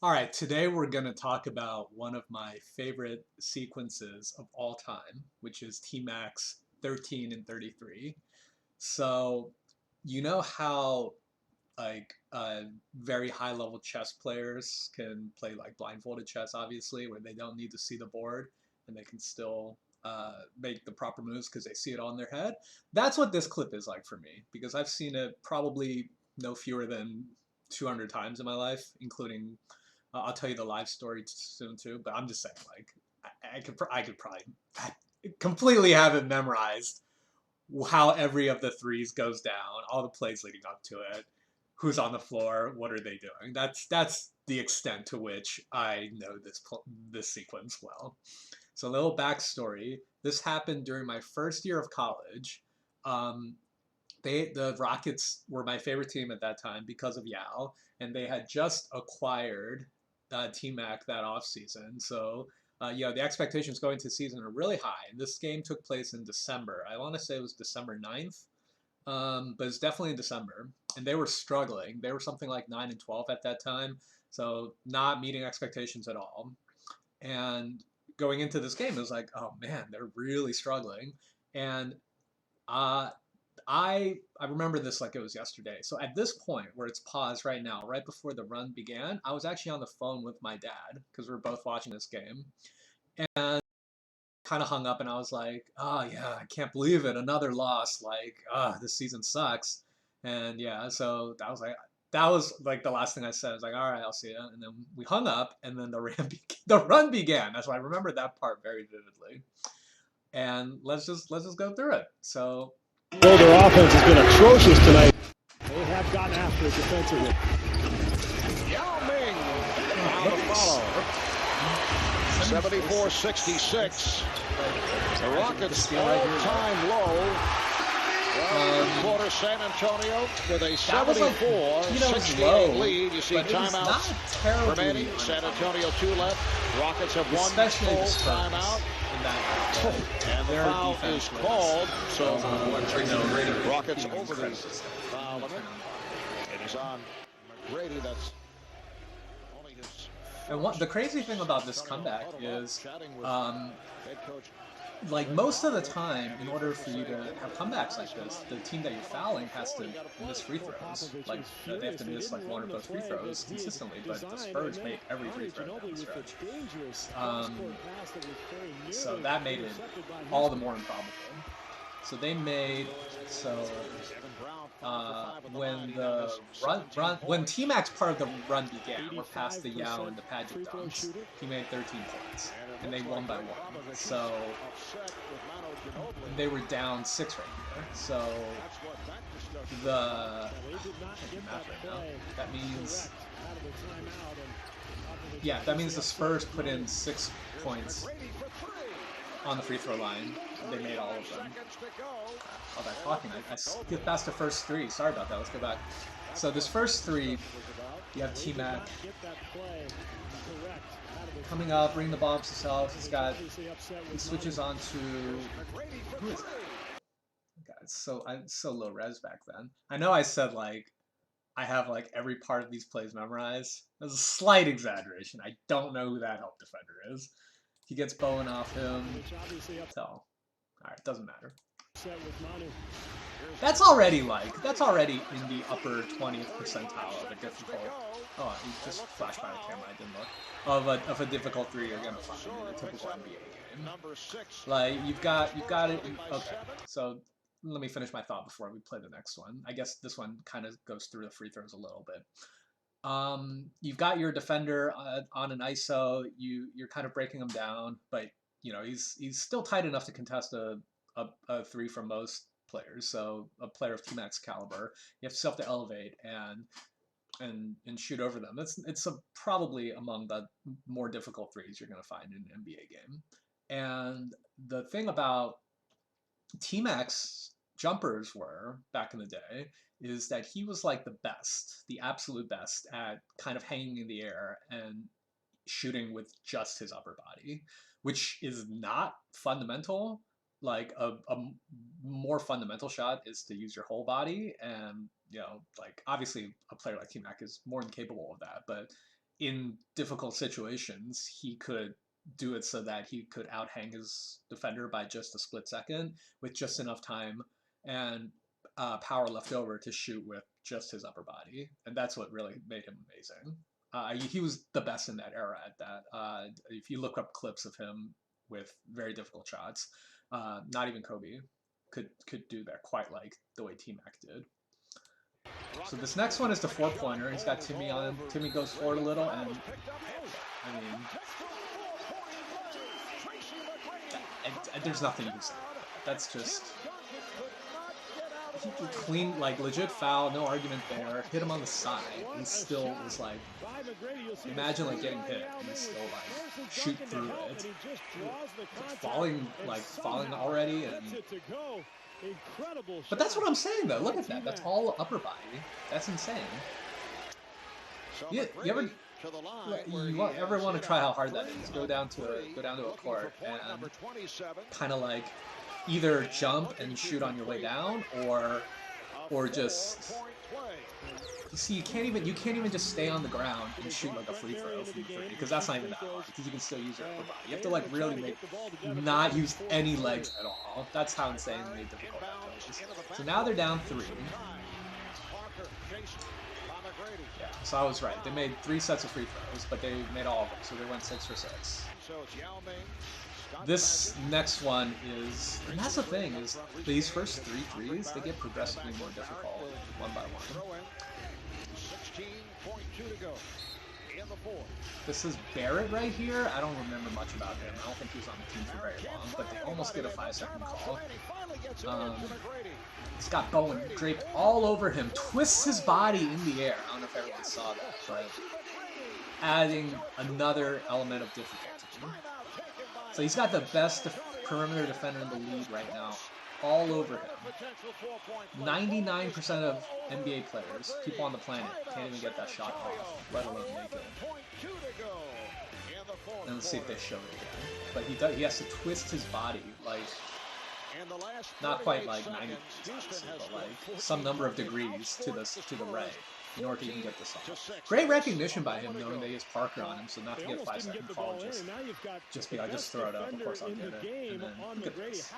All right, today we're going to talk about one of my favorite sequences of all time, which is TMac 13 and 33. So, you know how very high level chess players can play like blindfolded chess, obviously, where they don't need to see the board and they can still make the proper moves because they see it on their head. That's what this clip is like for me because I've seen it probably no fewer than 200 times in my life, including I'll tell you the live story soon too. But I'm just saying, like, I could probably completely have it memorized how every of the threes goes down, all the plays leading up to it, who's on the floor, what are they doing. That's the extent to which I know this sequence well. So a little backstory: this happened during my first year of college. Um, the Rockets were my favorite team at that time because of Yao, and they had just acquired TMac that offseason. So the expectations going to the season are really high. And this game took place in December. I want to say it was December 9th, but it's definitely in December. And they were struggling. They were something like 9 and 12 at that time, so not meeting expectations at all. And going into this game, it was like, oh man, they're really struggling. And uh, I remember this like it was yesterday. So at this point where it's paused right now, right before the run began, I was actually on the phone with my dad because we were both watching this game, and kind of hung up, and I was like, "Oh yeah, I can't believe it, another loss. Like, this season sucks." And yeah, so that was like the last thing I said. I was like, "All right, I'll see you." And then we hung up, and then the run began. That's why I remember that part very vividly. And let's just go through it. So Well, their offense has been atrocious tonight. They have gotten after it defensively. Yao Ming now to follow. 74-66. The Rockets all-time low. Well, quarter San Antonio with a 74-68 lead. You see timeouts remaining. San Antonio 2 left. Rockets have one full timeout. And the foul is called. So Rockets over the foul limit. It is on McGrady. That's only his. And the crazy thing about this comeback is, like most of the time, in order for you to have comebacks like this, the team that you're fouling has to miss free throws. Like they have to miss like one or both free throws consistently. But the Spurs made every free throw down the stretch. So that made it all the more improbable. So they made when T-Mac's part of the run began, we're past the Yao and the Padgett dunks, he made 13 points, and they won by one. So they were down 6 right here. So I can't do math right now. That means that means the Spurs put in 6 points on the free throw line. They made all of them. All that talking, I skipped past the first three. Sorry about that. Let's go back. So this first three, you have T-Mac coming up, bringing the ball up himself. He switches on to, who is that? God, I'm so low res back then. I know I said like I have like every part of these plays memorized. That's a slight exaggeration. I don't know who that help defender is. He gets Bowen off him. So, all right, doesn't matter. That's already in the upper 20th percentile of a difficult. Oh, he just flashed by the camera. I didn't look. Of a difficult three you're gonna find in a typical NBA game. Like you've got it. Okay, so let me finish my thought before we play the next one. I guess this one kind of goes through the free throws a little bit. You've got your defender on an ISO. You're kind of breaking him down, but he's still tight enough to contest a three from most players. So a player of T-Mac's caliber, you have to elevate and shoot over them. It's probably among the more difficult threes you're going to find in an NBA game. And the thing about T-Mac's jumpers were back in the day is that he was like the absolute best at kind of hanging in the air and shooting with just his upper body, which is not fundamental. Like a more fundamental shot is to use your whole body, and like obviously a player like T-Mac is more than capable of that, but in difficult situations, he could do it so that he could outhang his defender by just a split second with just enough time and power left over to shoot with just his upper body. And that's what really made him amazing. He was the best in that era at that. If you look up clips of him with very difficult shots, not even Kobe could do that quite like the way T-Mac did. So this next one is the 4-pointer. He's got Timmy on him. Timmy goes forward a little, and I mean, there's nothing you can say. That's just clean, like legit foul, no argument there. Hit him on the side, and still was like, imagine like getting hit and still like shoot through it, falling already, and. But that's what I'm saying though. Look at that. That's all upper body. That's insane. You ever want to try how hard that is? Go down to a court and kind of like either jump and shoot on your way down, or just. You see, you can't even just stay on the ground and shoot like a free throw from free, because that's not even that hard, because you can still use your upper body. You have to like really not use any legs at all. That's how insanely difficult that is. So now they're down 3. Yeah, so I was right. They made 3 sets of free throws, but they made all of them, so they went 6 for 6. This next one is, and that's the thing, is these first 3 threes, they get progressively more difficult one by one. 16.2 to go in the fourth. This is Barrett right here. I don't remember much about him. I don't think he was on the team for very long, but they almost get a 5-second call. He's got Bowen draped all over him, twists his body in the air. I don't know if everyone saw that, but adding another element of difficulty. So he's got the best perimeter defender in the league right now, all over him. 99% of NBA players, people on the planet, can't even get that shot off, let alone make it. And let's see if they show it again. But he has to twist his body, like, not quite like 90 degrees, but like some number of degrees to the right, in order to even get this off. Great recognition by him, knowing that he has Parker on him, so not to get a 5-second call, just be like, just throw it up, of course I'll get it, and then look at this.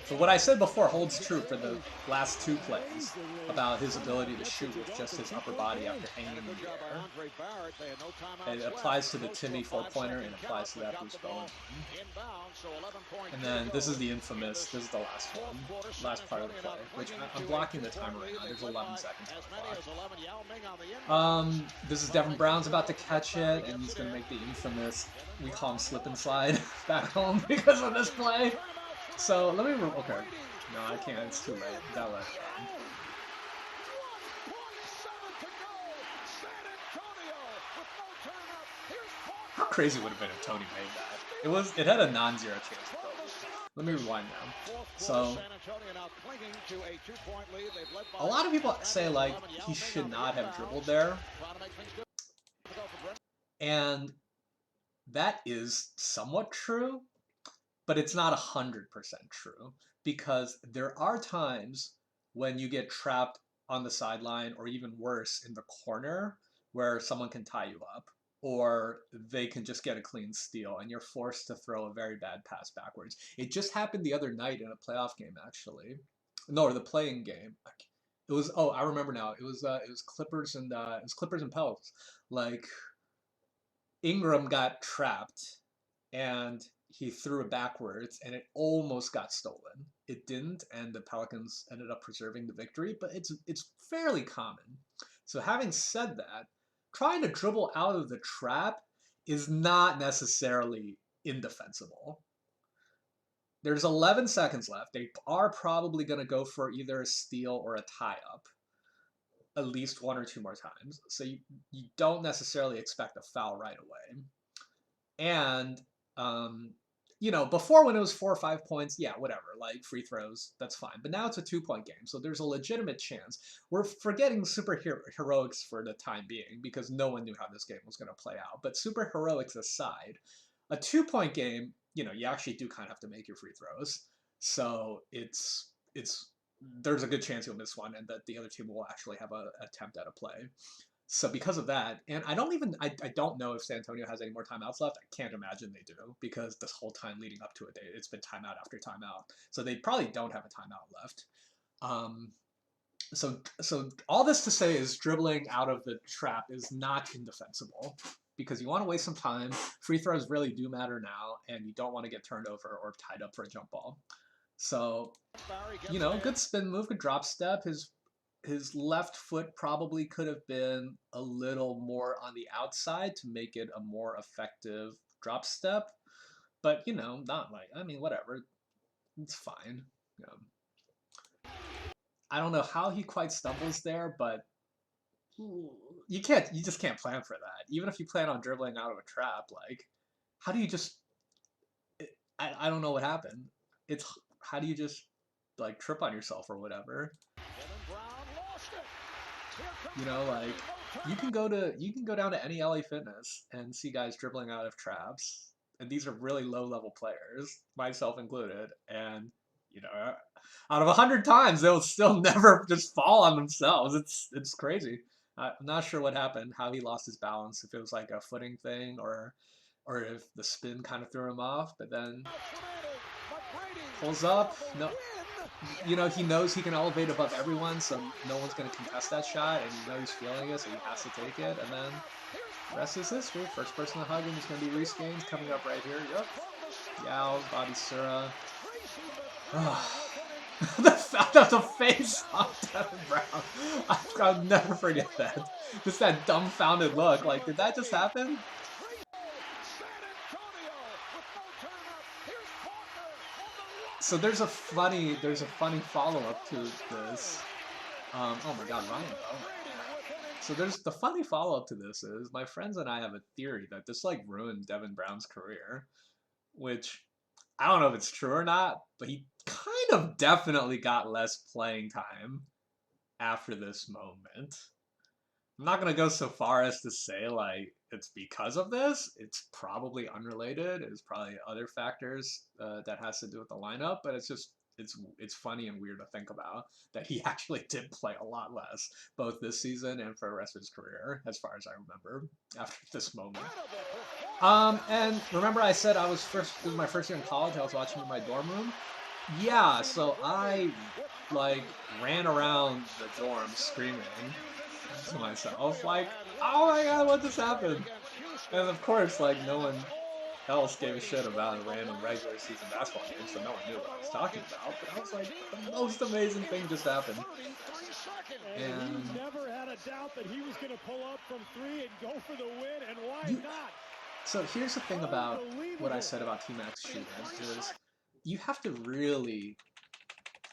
So what I said before holds true for the last 2 plays, about his ability to shoot with just his upper body after hanging in the air. It applies to the Timmy 4-pointer, and applies to that Bruce Bowen. And then this is the infamous, this is the last one, last part of the play, which I'm blocking the timer right now. There's 11 seconds on the clock. This is Devin Brown's about to catch it, and he's going to make the infamous, we call him slip and slide, back home because of this play. So let me, okay. No, I can't, it's too late. That left. How crazy would it have been if Tony made that? It had a non-zero chance. Let me rewind now. So, a lot of people say, like, he should not have dribbled there. And that is somewhat true, but it's not 100% true. Because there are times when you get trapped on the sideline, or even worse, in the corner, where someone can tie you up, or they can just get a clean steal, and you're forced to throw a very bad pass backwards. It just happened the other night in a playoff game, actually. No, or the playing game. It was, oh, I remember now. It was Clippers and Pels. Like, Ingram got trapped, and he threw it backwards, and it almost got stolen. It didn't, and the Pelicans ended up preserving the victory, but it's fairly common. So having said that, trying to dribble out of the trap is not necessarily indefensible. There's 11 seconds left. They are probably going to go for either a steal or a tie-up at least 1 or 2 more times. So you don't necessarily expect a foul right away. And, you know, before when it was 4 or 5 points, yeah, whatever, like free throws, that's fine. But now it's a 2-point game, so there's a legitimate chance. We're forgetting super heroics for the time being, because no one knew how this game was going to play out. But super heroics aside, a 2-point game, you know, you actually do kind of have to make your free throws. So there's a good chance you'll miss one, and that the other team will actually have an attempt at a play. So because of that, and I don't know if San Antonio has any more timeouts left. I can't imagine they do because this whole time leading up to it, it's been timeout after timeout. So they probably don't have a timeout left. Um, so all this to say is dribbling out of the trap is not indefensible because you want to waste some time. Free throws really do matter now, and you don't want to get turned over or tied up for a jump ball. So, good spin move, good drop step. His left foot probably could have been a little more on the outside to make it a more effective drop step. But, not like, I mean, whatever. It's fine. I don't know how he quite stumbles there, but you just can't plan for that. Even if you plan on dribbling out of a trap, like, how do you just, I don't know what happened. It's, how do you just, like, trip on yourself or whatever? Like, you can go down to any LA Fitness and see guys dribbling out of traps, and these are really low level players, myself included, and out of 100 times they'll still never just fall on themselves. It's crazy. I'm not sure what happened, how he lost his balance, if it was like a footing thing or if the spin kind of threw him off, but then pulls up. No, he knows he can elevate above everyone, so no one's going to contest that shot, and he's feeling it, so he has to take it, and then the rest is history. First person to hug him is going to be Reese Gaines coming up right here. Yep. Yao, Bobby Sura. the face on Devin Brown. I'll never forget that. Just that dumbfounded look. Like, did that just happen? So there's a funny follow-up to this. Oh my God, Ryan. Oh. So there's the funny follow-up to this is my friends and I have a theory that this like ruined Devin Brown's career, which I don't know if it's true or not, but he kind of definitely got less playing time after this moment. I'm not going to go so far as to say like it's because of this. It's probably unrelated. It's probably other factors that has to do with the lineup, but it's funny and weird to think about that he actually did play a lot less, both this season and for the rest of his career, as far as I remember, after this moment. And remember I said this was my first year in college, I was watching in my dorm room? Yeah, so I, like, ran around the dorm screaming to myself, like, oh my God, what just happened? And of course, like, no one else gave a shit about a random regular season basketball game, so no one knew what I was talking about. But I was like, the most amazing thing just happened. And he never had a doubt that he was going to pull up from three and go for the win, and why not? So here's the thing about what I said about T-Mac's shooting is you have to really,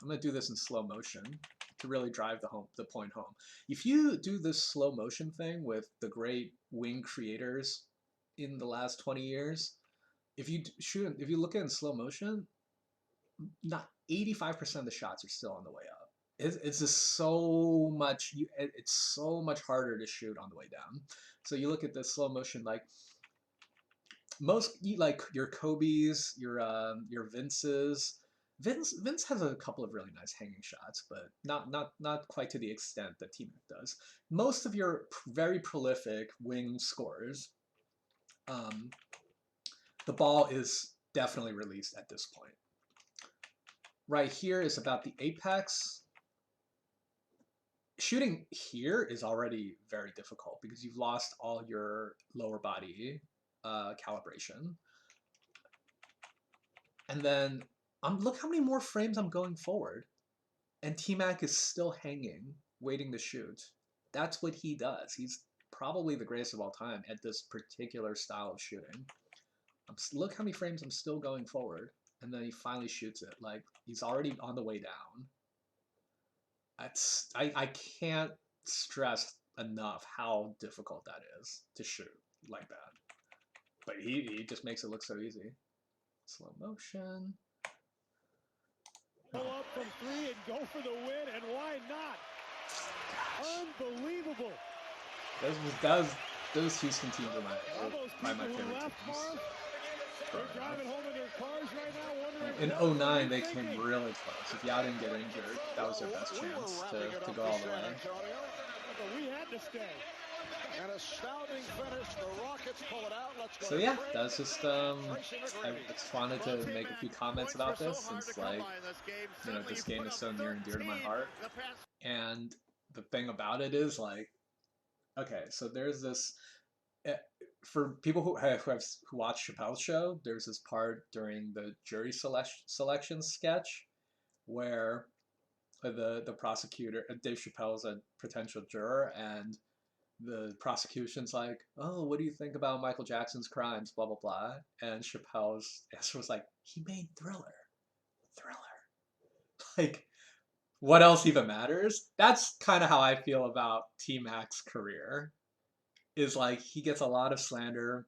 I'm going to do this in slow motion to really drive the point home. If you do this slow motion thing with the great wing creators in the last 20 years, if you look at it in slow motion, not 85% of the shots are still on the way up. It's just so much. It's so much harder to shoot on the way down. So you look at the slow motion, like like your Kobe's, your Vince's. Vince has a couple of really nice hanging shots, but not quite to the extent that T-Mac does. Most of your very prolific wing scorers, the ball is definitely released at this point. Right here is about the apex. Shooting here is already very difficult because you've lost all your lower body calibration. And then look how many more frames I'm going forward. And T-Mac is still hanging, waiting to shoot. That's what he does. He's probably the greatest of all time at this particular style of shooting. Look how many frames I'm still going forward. And then he finally shoots it. Like, he's already on the way down. I can't stress enough how difficult that is to shoot like that. But he just makes it look so easy. Slow motion. Pull up from three and go for the win, and why not? Gosh. Unbelievable. Those Houston teams are my favorite teams. In 09, they came really close. If Yao didn't get injured, that was their best chance to go all the way. But we had to stay. An astounding finish. The Rockets pull it out. Let's go. So yeah, that's just I just wanted to make a few comments about this since like this game is so near and dear to my heart. And the thing about it is like, okay, so there's this for people who watch Chappelle's show. There's this part during the jury selection sketch where the prosecutor, Dave Chappelle's a potential juror, and the prosecution's like, "Oh, what do you think about Michael Jackson's crimes?" Blah blah blah, and Chappelle's answer was like, "He made Thriller." Like, what else even matters? That's kind of how I feel about T-Mac's career. Is like he gets a lot of slander.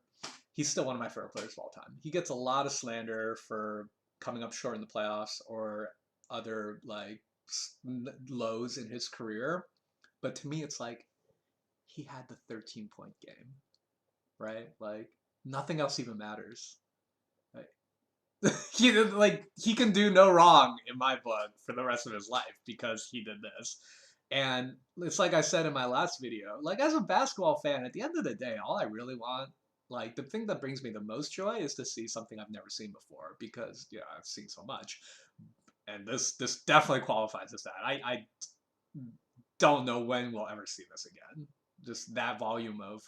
He's still one of my favorite players of all time. He gets a lot of slander for coming up short in the playoffs or other like lows in his career. But to me, it's like he had the 13-point game, right? Like nothing else even matters. He can do no wrong in my book for the rest of his life because he did this. And it's like I said in my last video, like as a basketball fan, at the end of the day, all I really want, like the thing that brings me the most joy is to see something I've never seen before because I've seen so much. And this definitely qualifies as that. I don't know when we'll ever see this again. Just that volume of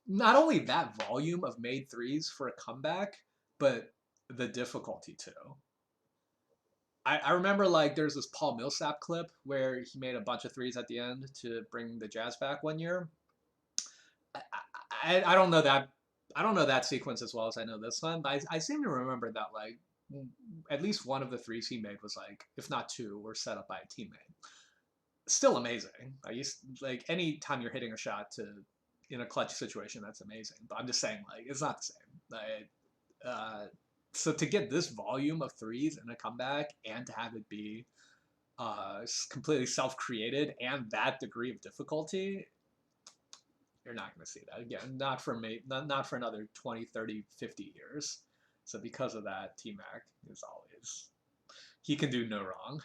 not only that volume of made threes for a comeback, but the difficulty too. I remember like there's this Paul Millsap clip where he made a bunch of threes at the end to bring the Jazz back one year. I don't know that sequence as well as I know this one, but I seem to remember that like at least one of the threes he made was like, if not two, were set up by a teammate. Still amazing. I used like any time you're hitting a shot in a clutch situation, that's amazing. But I'm just saying like it's not the same. So to get this volume of threes in a comeback and to have it be completely self-created and that degree of difficulty, you're not going to see that again. Not for another 20, 30, 50 years. So because of that, T-Mac is always, he can do no wrong.